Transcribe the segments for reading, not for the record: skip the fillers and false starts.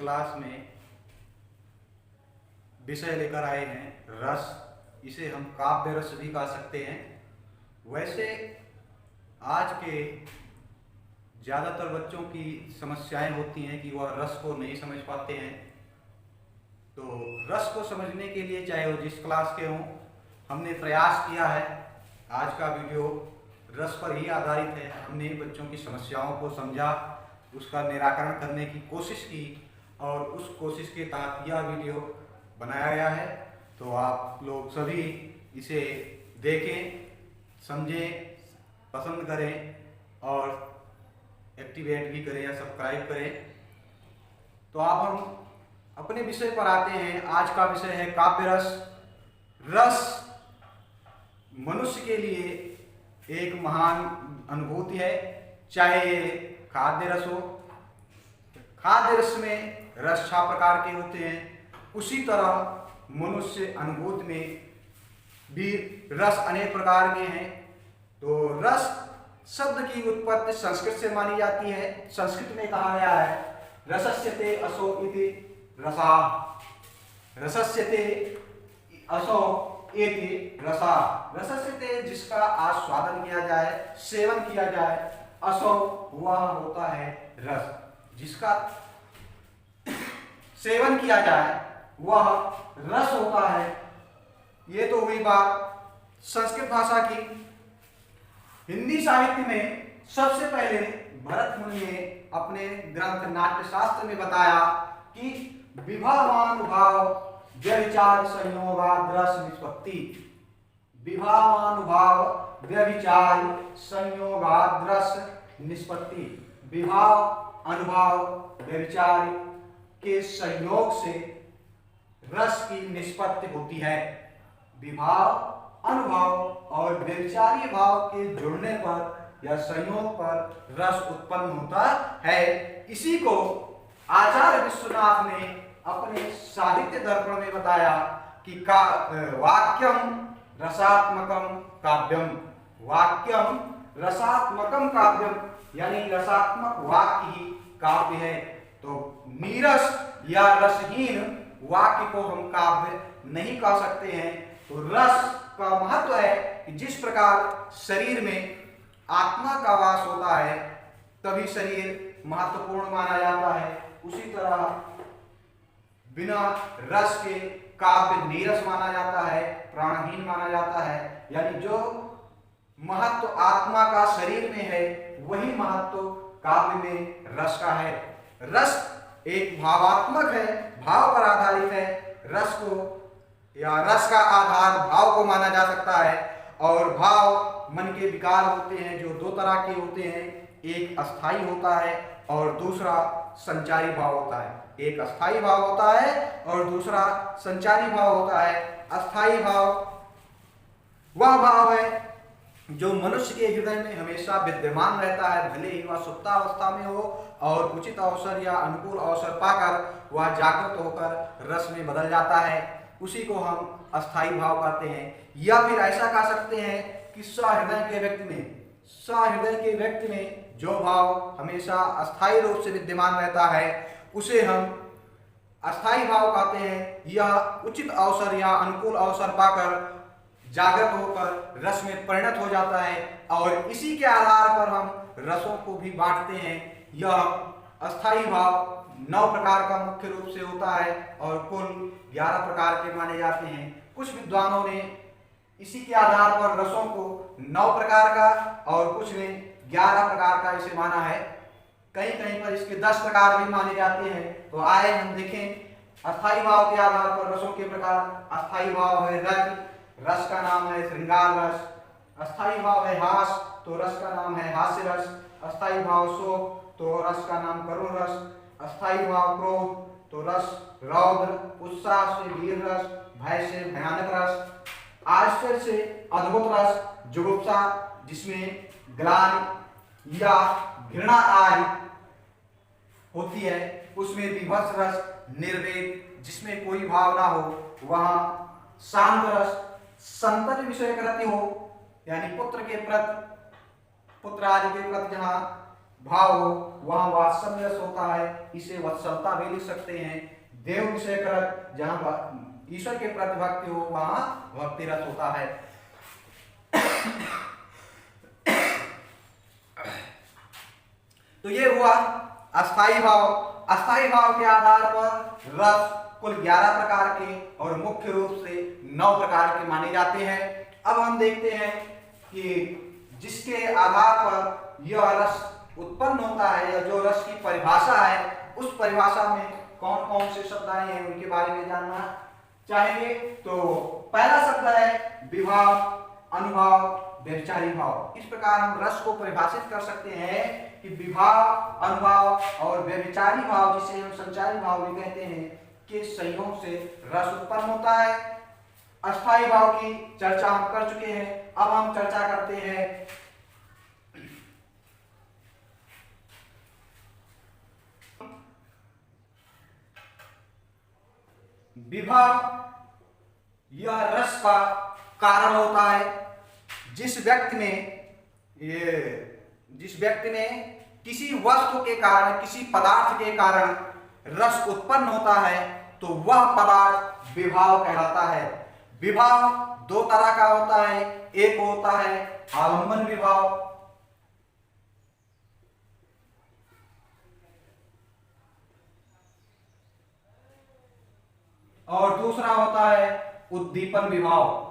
Class में विषय लेकर आए हैं रस। इसे हम काव्य रस भी कह सकते हैं। वैसे आज के ज़्यादातर बच्चों की समस्याएं होती हैं कि वह रस को नहीं समझ पाते हैं। तो रस को समझने के लिए चाहे वो जिस क्लास के हों, हमने प्रयास किया है। आज का वीडियो रस पर ही आधारित है। हमने बच्चों की समस्याओं को समझा, उसका निराकरण करने की कोशिश की और उस कोशिश के तहत यह वीडियो बनाया गया है। तो आप लोग सभी इसे देखें, समझें, पसंद करें और एक्टिवेट भी करें या सब्सक्राइब करें। तो अब हम अपने विषय पर आते हैं। आज का विषय है काव्य रस। रस मनुष्य के लिए एक महान अनुभूति है, चाहे ये खाद्य रस हो। खाद्य रस में रस 6 प्रकार के होते हैं, उसी तरह मनुष्य अनुभूति में भी रस अनेक प्रकार के हैं। तो रस शब्द की उत्पत्ति संस्कृत से मानी जाती है। संस्कृत में कहा गया है रसस्यते असो इति रसा, रसस्यते असो इति रसा। रसस्यते जिसका आस्वादन किया जाए, सेवन किया जाए, असो वह होता है रस। जिसका सेवन किया जाए वह रस होता है। ये तो हुई बात संस्कृत भाषा की। हिंदी साहित्य में सबसे पहले भरत मुनि ने अपने ग्रंथ नाट्यशास्त्र में बताया कि विभावानुभाव व्यभिचार संयोगाद रस निष्पत्ति। विभावानुभाव व्यभिचार संयोगाद रस निष्पत्ति। विभाव, अनुभाव, व्यभिचार के संयोग से रस की निष्पत्ति होती है। विभाव, अनुभाव और व्यभिचारी भाव के जुड़ने पर या संयोग पर रस उत्पन्न होता है। इसी को आचार्य विश्वनाथ ने अपने साहित्य दर्पण में बताया कि वाक्यम रसात्मकम काव्यम। वाक्यम रसात्मकम काव्यम, यानी रसात्मक वाक्य ही काव्य है। तो नीरस या रसहीन वाक्य को हम काव्य नहीं कह सकते हैं। तो रस का महत्व है कि जिस प्रकार शरीर में आत्मा का वास होता है तभी शरीर महत्वपूर्ण माना जाता है, उसी तरह बिना रस के काव्य नीरस माना जाता है, प्राणहीन माना जाता है। यानी जो महत्व आत्मा का शरीर में है वही महत्व काव्य में रस का है। रस एक भावात्मक है, भाव पर आधारित है। रस को या रस का आधार भाव को माना जा सकता है। और भाव मन के विकार होते हैं जो 2 तरह के होते हैं, एक अस्थाई होता है और दूसरा संचारी भाव होता है। एक अस्थाई भाव होता है और दूसरा संचारी भाव होता है। अस्थाई भाव वह भाव है जो मनुष्य के हृदय में हमेशा विद्यमान रहता है, भले ही वह सुप्तावस्था में हो और उचित अवसर या अनुकूल अवसर पाकर वह जागृत होकर रस में बदल जाता है। उसी को हम अस्थाई भाव कहते हैं। या फिर ऐसा कह सकते हैं कि सहृदय के व्यक्ति में जो भाव हमेशा अस्थाई रूप से विद्यमान रहता है उसे हम अस्थाई भाव कहते हैं। यह उचित अवसर या अनुकूल अवसर पाकर जागृत होकर रस में परिणत हो जाता है और इसी के आधार पर हम रसों को भी बांटते हैं। यह अस्थाई भाव 9 प्रकार का मुख्य रूप से होता है और कुल 11 प्रकार के माने जाते हैं। कुछ विद्वानों ने इसी के आधार पर रसों को 9 प्रकार का और कुछ ने 11 प्रकार का इसे माना है। कहीं कहीं पर इसके 10 प्रकार भी माने जाते हैं। तो आए हम देखें अस्थाई भाव के आधार पर रसों के प्रकार। अस्थाई भाव है रज, रस का नाम है श्रृंगार रस। अस्थाई भाव है हास, तो रस का नाम है हास्य रस। अस्थाई भाव शोक, तो रस का नाम करुण रस। अस्थाई भाव क्रोध, तो रस रौद्र। उत्साह से वीर रस, भय से भयानक रस। आश्चर्य से अद्भुत रस। जुगुप्सा जिसमें ग्लानि या घृणा आदि होती है उसमें विभत्स रस। निर्वेद जिसमें कोई भाव ना हो वहां शांत रस। संतति विषय करती हो, यानी पुत्र आदि के प्रति जहाँ भाव हो वहां वात्सल्य रस होता है, इसे वत्सलता भी लिख सकते हैं। देव विषय कर जहां ईश्वर के प्रति भक्ति हो वहां भक्ति रस होता है। तो ये हुआ अस्थाई भाव। अस्थाई भाव के आधार पर रस कुल 11 प्रकार के और मुख्य रूप से 9 प्रकार के माने जाते हैं। अब हम देखते हैं कि जिसके आधार पर यह रस उत्पन्न होता है या जो रस की परिभाषा है, उस परिभाषा में कौन कौन से शब्द आए हैं उनके बारे में जानना चाहेंगे। तो पहला शब्द है विभाव, अनुभाव, व्यभिचारी भाव। इस प्रकार हम रस को परिभाषित कर सकते हैं कि विभाव, अनुभाव और व्यभिचारी भाव, जिसे हम संचारी भाव भी कहते हैं, के संयोग से रस उत्पन्न होता है। अस्थाई भाव की चर्चा हम कर चुके हैं। अब हम चर्चा करते हैं विभाव। यह रस का कारण होता है। जिस व्यक्ति ने किसी वस्तु के कारण, किसी पदार्थ के कारण रस उत्पन्न होता है तो वह पदार्थ विभाव कहलाता है। विभाव 2 तरह का होता है। एक होता है आलंबन विभाव और दूसरा होता है उद्दीपन विभाव।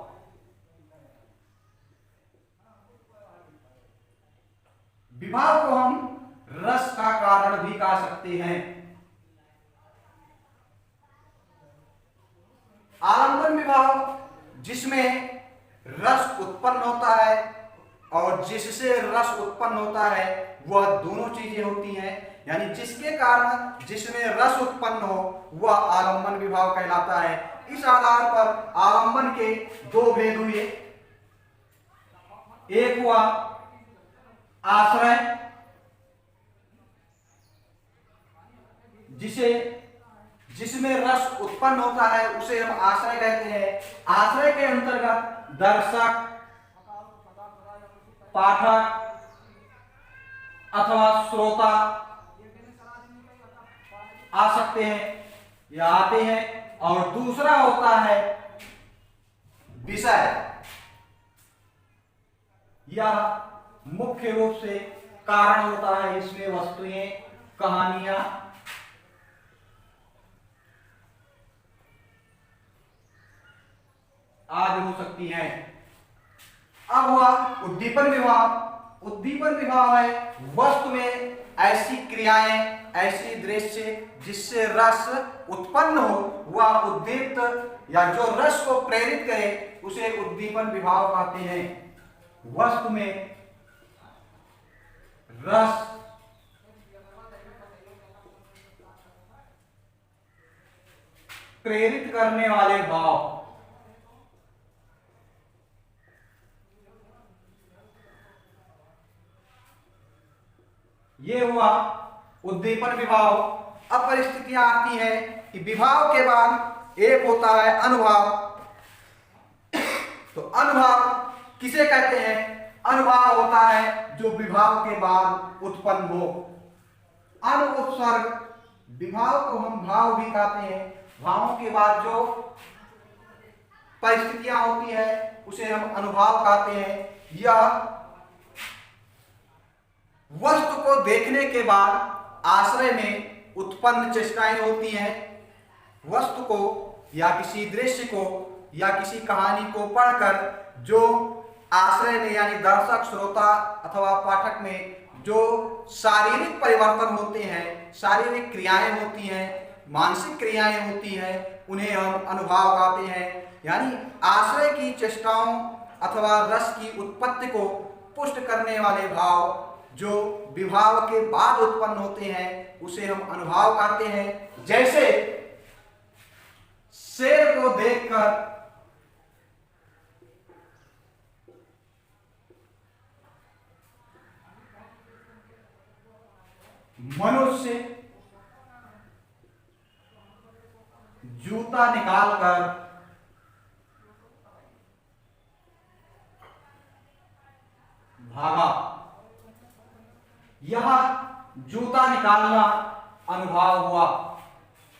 विभाव को हम रस का कारण भी कह सकते हैं। आलंबन विभाव जिसमें रस उत्पन्न होता है और जिससे रस उत्पन्न होता है वह दोनों चीजें होती हैं, यानी जिसके कारण जिसमें रस उत्पन्न हो वह आलंबन विभाव कहलाता है। इस आधार पर आलंबन के 2 भेद हुए। एक हुआ आश्रय, जिसमें रस उत्पन्न होता है उसे हम आश्रय कहते हैं। आश्रय के अंतर्गत दर्शक, पाठक अथवा श्रोता आ सकते हैं या आते हैं। और दूसरा होता है विषय। यह मुख्य रूप से कारण होता है। इसमें वस्तुएं, कहानियां आदि हो सकती हैं। अब हुआ उद्दीपन विभाव। उद्दीपन विभाव है वस्तु में ऐसी क्रियाएं, ऐसी दृश्य जिससे रस उत्पन्न हो, वह उद्दीप्त या जो रस को प्रेरित करे उसे उद्दीपन विभाव कहते हैं। वस्तु में रस प्रेरित करने वाले भाव, ये हुआ उद्दीपन विभाव। अब परिस्थितियां आती है कि विभाव के बाद एक होता है अनुभाव। तो अनुभाव किसे कहते हैं? अनुभाव होता है जो विभाव के बाद उत्पन्न हो। अनुपसर्ग, विभाव को हम भाव भी कहते हैं। भावों के बाद जो परिस्थितियां होती है उसे हम अनुभाव कहते हैं। यह वस्तु को देखने के बाद आश्रय में उत्पन्न चेष्टाएं होती हैं। वस्तु को या किसी दृश्य को या किसी कहानी को पढ़कर जो आश्रय में यानी दर्शक, श्रोता अथवा पाठक में जो शारीरिक परिवर्तन होते हैं, शारीरिक क्रियाएं होती हैं, मानसिक क्रियाएं होती हैं, उन्हें हम अनुभाव कहते हैं। यानी आश्रय की चेष्टाओं अथवा रस की उत्पत्ति को पुष्ट करने वाले भाव जो विभाव के बाद उत्पन्न होते हैं उसे हम अनुभाव कहते हैं। जैसे शेर को देखकर मनुष्य जूता निकालकर भागा, यह जूता निकालना अनुभव हुआ,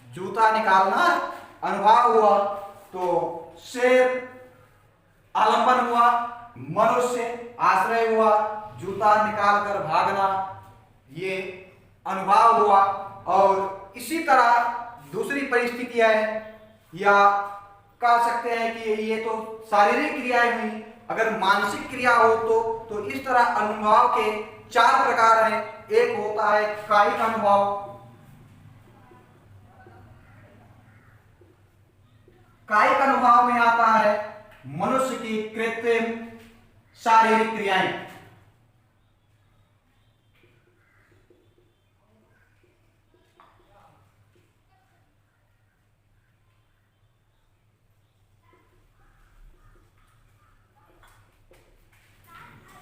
जूता निकालना अनुभव हुआ। तो शेर आलंबन हुआ, मनुष्य आश्रय हुआ, जूता निकालकर भागना ये अनुभव हुआ। और इसी तरह दूसरी परिस्थितियां है, या कह सकते हैं कि ये तो शारीरिक क्रियाएं हुई। अगर मानसिक क्रिया हो तो इस तरह अनुभव के 4 प्रकार हैं। एक होता है कायिक अनुभव, कायिक अनुभव में आता है मनुष्य की कृत्रिम शारीरिक क्रियाएं।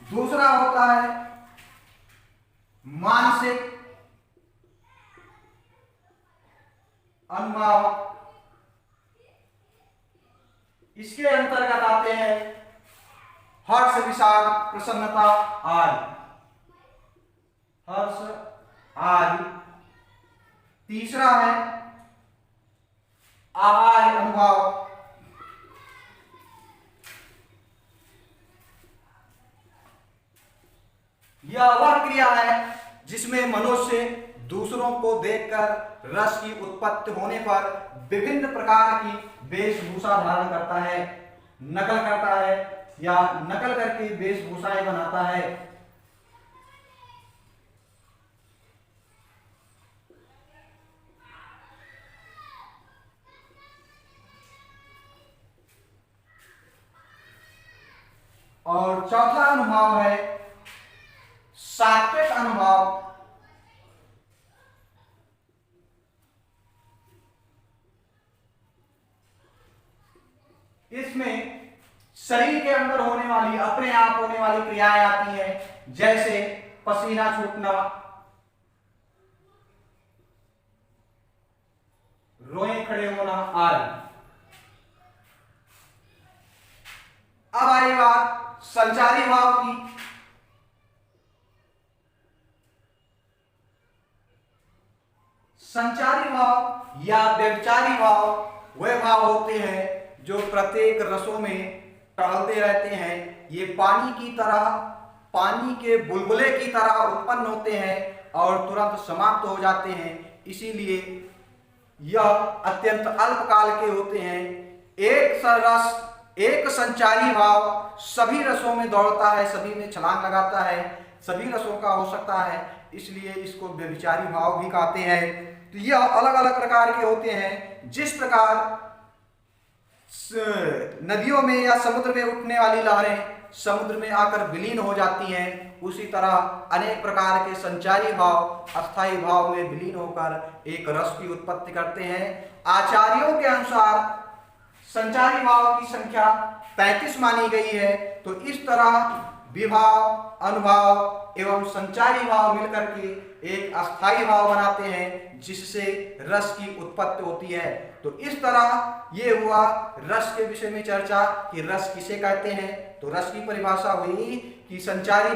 दूसरा होता है मानसिक अनुभव। इसके अंतर्गत आते हैं हर्ष, विषाद, प्रसन्नता आदि, हर्ष आदि। तीसरा है आहार अनुभव। यह वह क्रिया है जिसमें मनुष्य दूसरों को देखकर रस की उत्पत्ति होने पर विभिन्न प्रकार की वेशभूषा धारण करता है, नकल करता है या नकल करके वेशभूषाएं बनाता है। और चौथा अनुभव है सात्विक अनुभव। इसमें शरीर के अंदर होने वाली, अपने आप होने वाली क्रियाएं आती हैं, जैसे पसीना छूटना, रोए खड़े होना आदि। अब आई बात संचारी भाव की। संचारी भाव या व्यभिचारी भाव वे भाव होते हैं जो प्रत्येक रसों में टहलते रहते हैं। ये पानी की तरह, पानी के बुलबुले की तरह उत्पन्न होते हैं और तुरंत समाप्त हो जाते हैं। इसीलिए यह अत्यंत अल्पकाल के होते हैं। एक रस, एक संचारी भाव सभी रसों में दौड़ता है, सभी में छलांग लगाता है, सभी रसों का हो सकता है, इसलिए इसको व्यभिचारी भाव भी कहते हैं। तो यह अलग अलग प्रकार के होते हैं। जिस प्रकार नदियों में या समुद्र में उठने वाली लहरें समुद्र में आकर विलीन हो जाती हैं, उसी तरह अनेक प्रकार के संचारी भाव अस्थायी भाव में विलीन होकर एक रस की उत्पत्ति करते हैं। आचार्यों के अनुसार संचारी भाव की संख्या 35 मानी गई है। तो इस तरह विभाव, अनुभाव एवं संचारी भाव मिलकर के एक अस्थायी भाव बनाते हैं, जिससे रस की उत्पत्ति होती है। तो इस तरह ये हुआ रस के विषय में चर्चा कि रस किसे कहते हैं। तो रस की परिभाषा हुई कि संचारी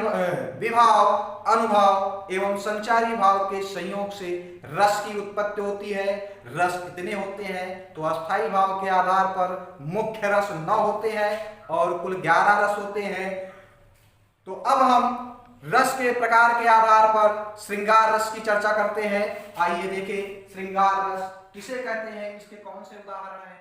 विभाव, अनुभव एवं संचारी भाव के संयोग से रस की उत्पत्ति होती है। रस कितने होते हैं? तो अस्थायी भाव के आधार पर मुख्य रस 9 होते हैं और कुल 11 रस होते हैं। तो अब हम रस के प्रकार के आधार पर श्रृंगार रस की चर्चा करते हैं। आइए देखें श्रृंगार रस किसे कहते हैं, इसके कौन से उदाहरण हैं।